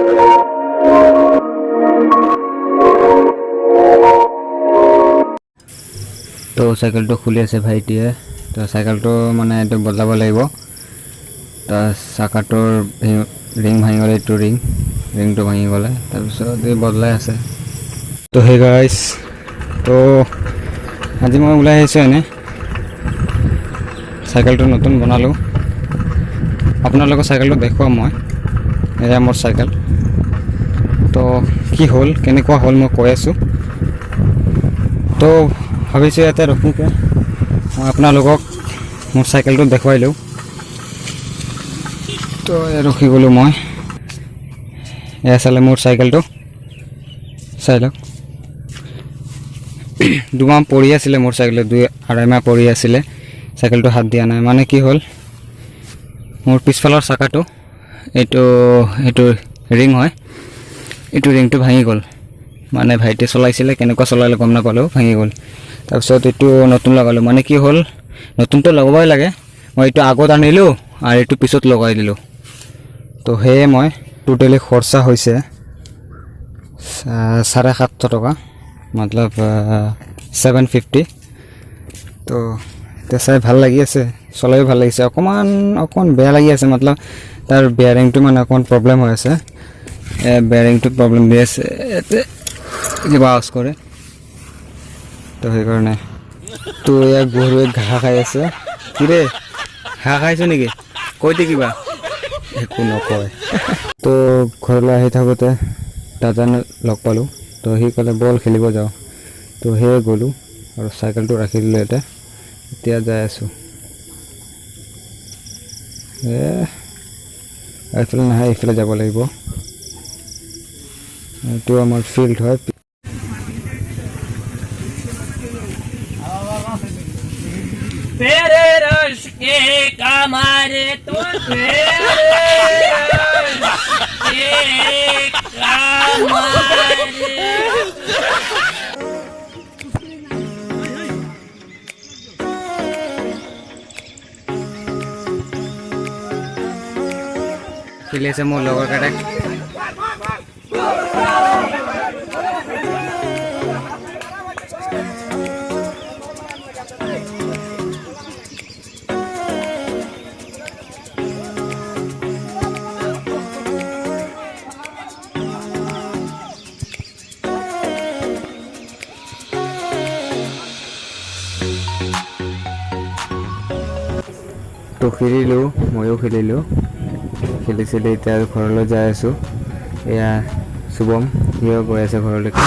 তো সাইকেলটো খুলি আছে ভাইটিয়ে তো সাইকেলটো মানে এইটো বদলাব লাগিব তো চাকাটোৰ ৰিং ভাঙি গ'লে এইটো ৰিংটো ভাঙি গ'লে তাৰপিছত এই বদলাই আছে তো হে গাইছ তো আজি মই ওলাই আহিছোঁ এনে চাইকেলটো নতুন বনালোঁ আপোনালোকৰ চাইকেলটো দেখুৱাম মই এয়া মোৰ চাইকেল তো কি হ'ল কেনেকুৱা হ'ল মই কৈ আছোঁ তো ভাবিছোঁ ইয়াতে ৰখিকে মই আপোনালোকক মোৰ চাইকেলটো দেখুৱাই লওঁ তো ৰখি গ'লোঁ মই এয়া চালে মোৰ চাইকেলটো চাই লওক দুমাহ পৰি আছিলে মোৰ চাইকেল 2-2.5 মাহ পৰি আছিলে চাইকেলটো হাত দিয়া নাই মানে কি হ'ল মোৰ পিছফালৰ চাকাটো এইটো ৰিং হয় এইটো ৰিংটো ভাঙি গ'ল মানে ভাইটি চলাইছিলে কেনেকুৱা চলালে গম নাপালোঁ ভাঙি গ'ল তাৰপিছত এইটো নতুন লগালোঁ মানে কি হ'ল নতুনটো লগাবই লাগে মই এইটো আগত আনিলোঁ আৰু এইটো পিছত লগাই দিলোঁ তো সেয়ে মই টোটেলি খৰচা হৈছে 750 টকা मतलब 750 তো এতিয়া চাই ভাল লাগি আছে চলাই ভাল লাগিছে অকণমান বেয়া লাগি আছে मतलब তাৰ বেয়াৰিংটো মানে অকণমান প্ৰব্লেম হৈ আছে বেয়াৰিংটো প্ৰব্লেম দি আছে কিবা আৱাজ কৰে তো সেইকাৰণে তো ইয়াৰ গৰুৱে ঘাঁহ খাই আছে কি ৰে ঘাঁহ খাইছ নেকি কৈতে কিবা একো নকয় তো ঘৰলৈ আহি থাকোঁতে দাদাক লগ পালোঁ তো সি ক'লে বল খেলিব যাওঁ তো সেয়ে গ'লোঁ আৰু চাইকেলটো ৰাখি দিলোঁ এতিয়া যাই আছোঁ এইফালে নাহে এইফালে যাব লাগিব এইটো আমাৰ ফিল্ড হয় तेरे रश के कमारे तो খেলি আছে মোৰ লগৰ কেইটাক তো খেলিলোঁ ময়ো খেলিলোঁ খেলিছিলোঁ এতিয়া ঘৰলৈ যাই আছোঁ এয়া শুভম সিও গৈ আছে ঘৰলৈকে